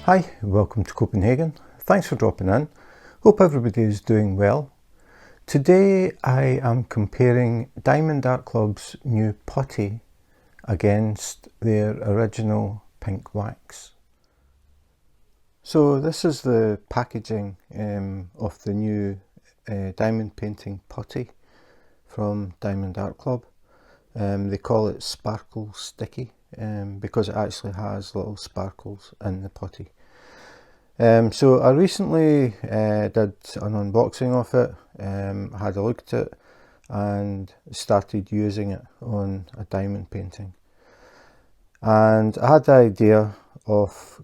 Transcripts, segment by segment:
Hi, welcome to Copenhagen. Thanks for dropping in. Hope everybody is doing well. Today I am comparing Diamond Art Club's new putty against their original pink wax. So this is the packaging of the new diamond painting putty from Diamond Art Club. They call it Sparkle Sticky because it actually has little sparkles in the putty. So I recently did an unboxing of it, had a look at it and started using it on a diamond painting. And I had the idea of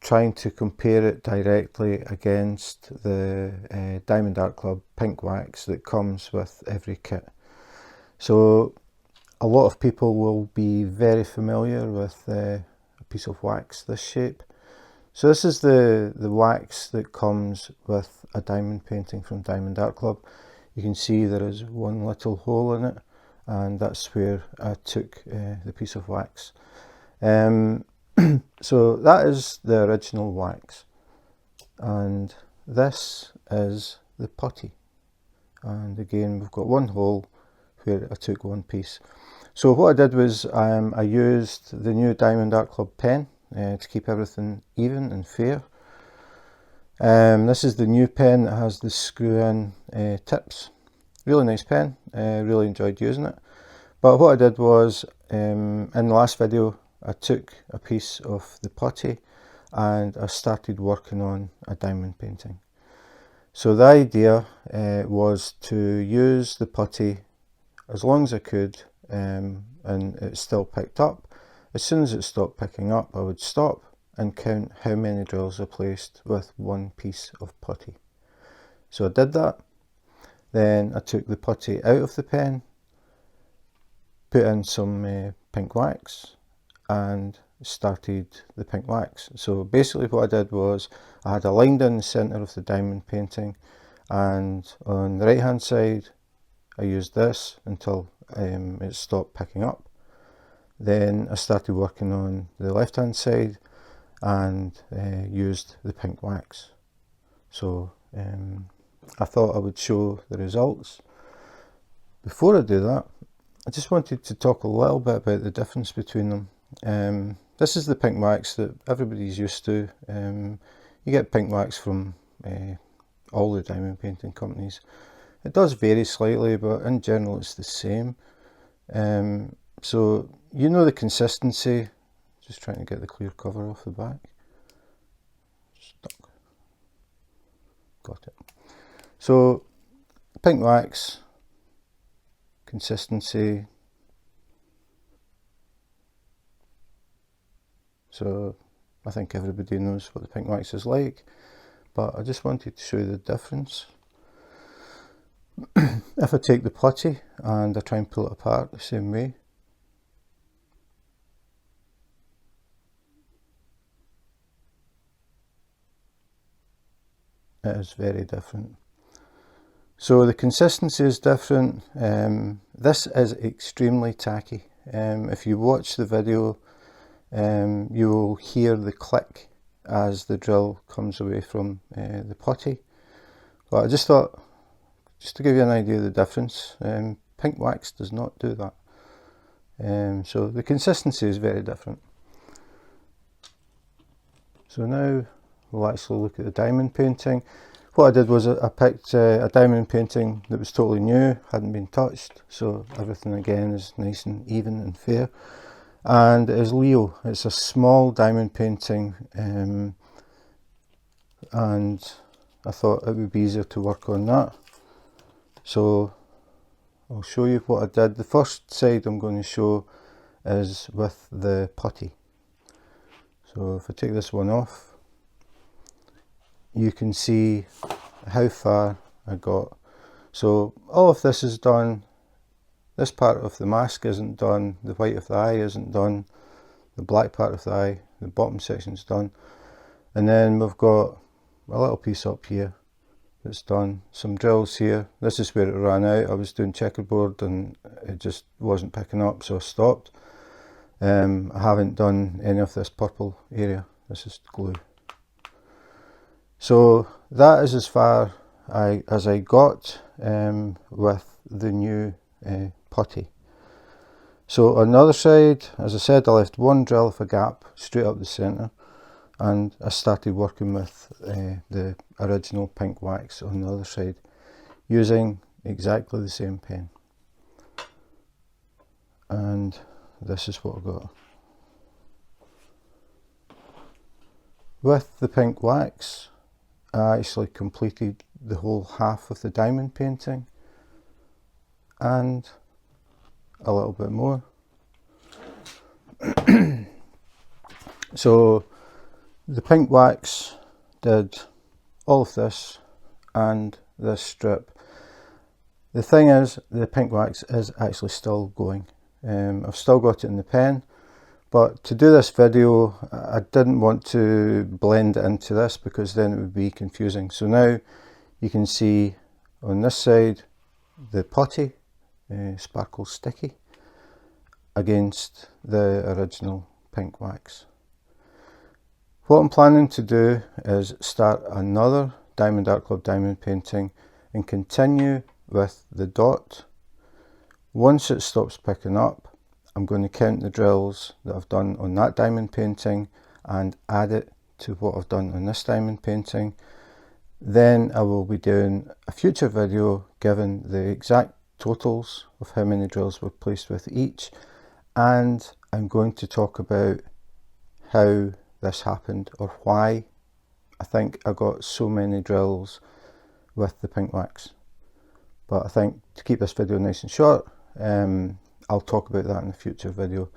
trying to compare it directly against the Diamond Art Club pink wax that comes with every kit. So a lot of people will be very familiar with a piece of wax this shape. So this is the wax that comes with a diamond painting from Diamond Art Club. You can see there is one little hole in it, and that's where I took the piece of wax. So that is the original wax, and this is the putty. And again, we've got one hole where I took one piece. So what I did was I used the new Diamond Art Club pen to keep everything even and fair. This is the new pen that has the screw-in tips. Really nice pen, really enjoyed using it. But what I did was, in the last video, I took a piece of the putty and I started working on a diamond painting. So the idea was to use the putty as long as I could, and it still picked up. As soon as it stopped picking up, I would stop and count how many drills I placed with one piece of putty. So I did that. Then I took the putty out of the pen, put in some pink wax and started the pink wax. So basically what I did was I had a line down the centre of the diamond painting, and on the right hand side I used this until it stopped picking up. Then I started working on the left hand side and used the pink wax. So I thought I would show the results. Before I do that, I just wanted to talk a little bit about the difference between them. This is the pink wax that everybody's used to. You get pink wax from all the diamond painting companies. It does vary slightly, but in general it's the same. So you know the consistency. Just trying to get the clear cover off the back. Stuck. Got it. So pink wax, consistency. So I think everybody knows what the pink wax is like, but I just wanted to show you the difference. If I take the putty and I try and pull it apart the same way, it is very different. So the consistency is different. This is extremely tacky. If you watch the video, you will hear the click as the drill comes away from the putty. But I just thought, just to give you an idea of the difference, pink wax does not do that. So the consistency is very different. So now we'll actually look at the diamond painting. What I did was I picked a diamond painting that was totally new, hadn't been touched, so everything again is nice and even and fair. And it is Leo. It's a small diamond painting, and I thought it would be easier to work on that. So I'll show you what I did. The first side I'm going to show is with the putty. So if I take this one off, you can see how far I got. So all of this is done. This part of the mask isn't done, the white of the eye isn't done, the black part of the eye, the bottom section is done, and then we've got a little piece up here that's done, some drills here. This is where it ran out. I was doing checkerboard and it just wasn't picking up, so I stopped. I haven't done any of this purple area, this is glue. So that is as far as I got with the new Putty. So on the other side, as I said, I left one drill with a gap straight up the centre, and I started working with the original pink wax on the other side, using exactly the same pen. And this is what I got. With the pink wax, I actually completed the whole half of the diamond painting and a little bit more. So the pink wax did all of this and this strip. The thing is, the pink wax is actually still going. I've still got it in the pen, but to do this video I didn't want to blend it into this because then it would be confusing. So now you can see on this side the Putty Sparkle Sticky against the original pink wax. What I'm planning to do is start another Diamond Art Club diamond painting and continue with the dot. Once it stops picking up, I'm going to count the drills that I've done on that diamond painting and add it to what I've done on this diamond painting. Then I will be doing a future video giving the exact totals of how many drills were placed with each, and I'm going to talk about how this happened, or why I think I got so many drills with the pink wax. But I think to keep this video nice and short, I'll talk about that in a future video.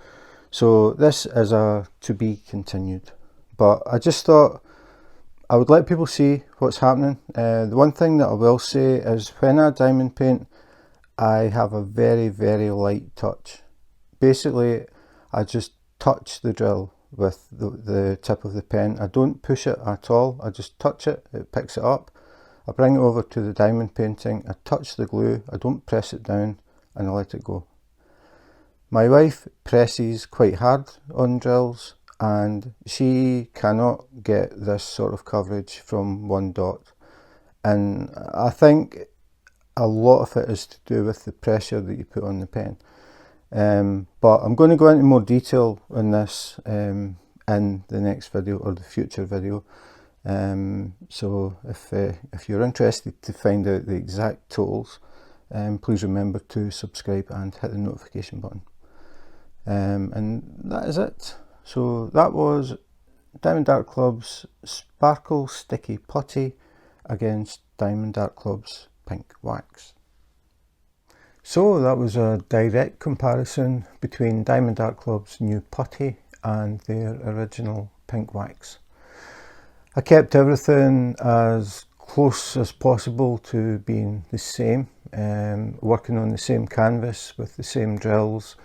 So this is a to be continued, but I just thought I would let people see what's happening. The one thing that I will say is when I diamond paint, I have a very, very light touch. Basically, I just touch the drill with the tip of the pen. I don't push it at all. I just touch it, it picks it up. I bring it over to the diamond painting, I touch the glue, I don't press it down, and I let it go. My wife presses quite hard on drills and she cannot get this sort of coverage from one dot. And I think a lot of it is to do with the pressure that you put on the pen. But I'm going to go into more detail on this in the next video or the future video. So if you're interested to find out the exact totals, please remember to subscribe and hit the notification button. And that is it. So that was Diamond Art Club's Sparkle Sticky Putty against Diamond Art Club's pink wax. So that was a direct comparison between Diamond Art Club's new Putty and their original pink wax. I kept everything as close as possible to being the same, working on the same canvas with the same drills,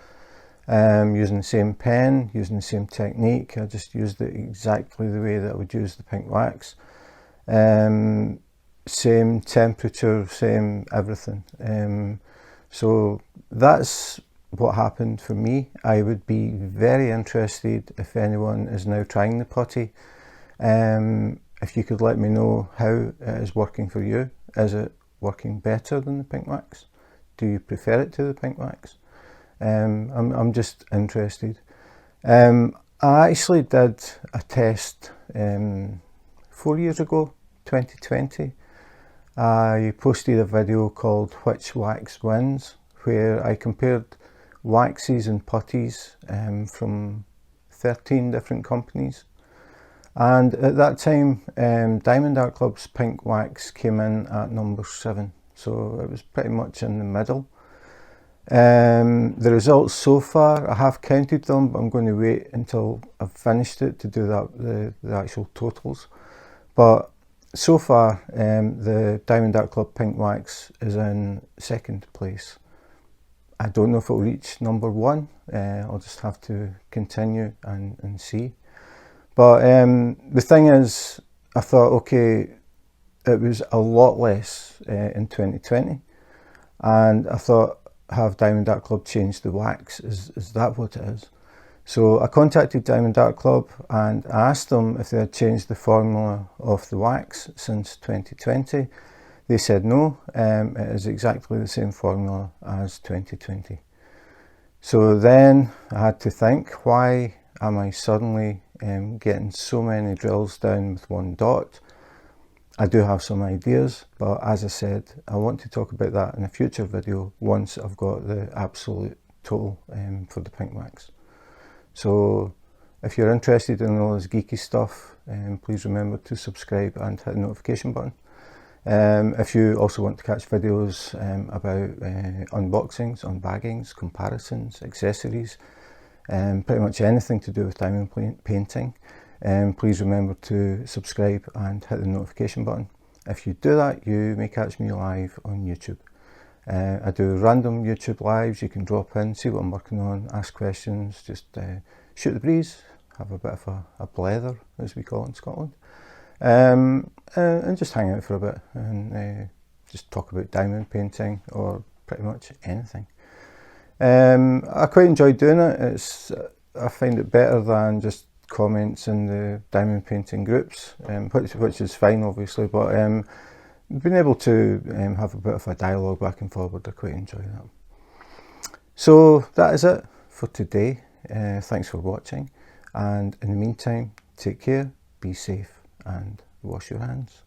using the same pen, using the same technique. I just used it exactly the way that I would use the pink wax. Same temperature, same everything. So that's what happened for me. I would be very interested if anyone is now trying the Putty. If you could let me know how it is working for you. Is it working better than the pink wax? Do you prefer it to the pink wax? I'm just interested. I actually did a test 4 years ago, 2020. I posted a video called Which Wax Wins, where I compared waxes and putties from 13 different companies. And at that time, Diamond Art Club's pink wax came in at number 7. So it was pretty much in the middle. The results so far, I have counted them, but I'm going to wait until I've finished it to do that, the actual totals. But so far, the Diamond Art Club pink wax is in 2nd place. I don't know if it'll reach number 1. I'll just have to continue and see. But the thing is, I thought, okay, it was a lot less in 2020, and I thought, have Diamond Art Club changed the wax? Is that what it is? So I contacted Diamond Art Club and I asked them if they had changed the formula of the wax since 2020. They said no, it is exactly the same formula as 2020. So then I had to think, why am I suddenly getting so many drills down with one dot? I do have some ideas, but as I said, I want to talk about that in a future video once I've got the absolute total for the pink wax. So if you're interested in all this geeky stuff, please remember to subscribe and hit the notification button. If you also want to catch videos about unboxings, unbaggings, comparisons, accessories, pretty much anything to do with diamond painting, please remember to subscribe and hit the notification button. If you do that, you may catch me live on YouTube. I do random YouTube lives. You can drop in, see what I'm working on, ask questions, just shoot the breeze, have a bit of a blether, as we call it in Scotland, and just hang out for a bit and just talk about diamond painting or pretty much anything. I quite enjoy doing it. I find it better than just comments in the diamond painting groups, which is fine obviously, but being able to have a bit of a dialogue back and forward, I quite enjoy that. So that is it for today. Thanks for watching, and in the meantime, take care, be safe and wash your hands.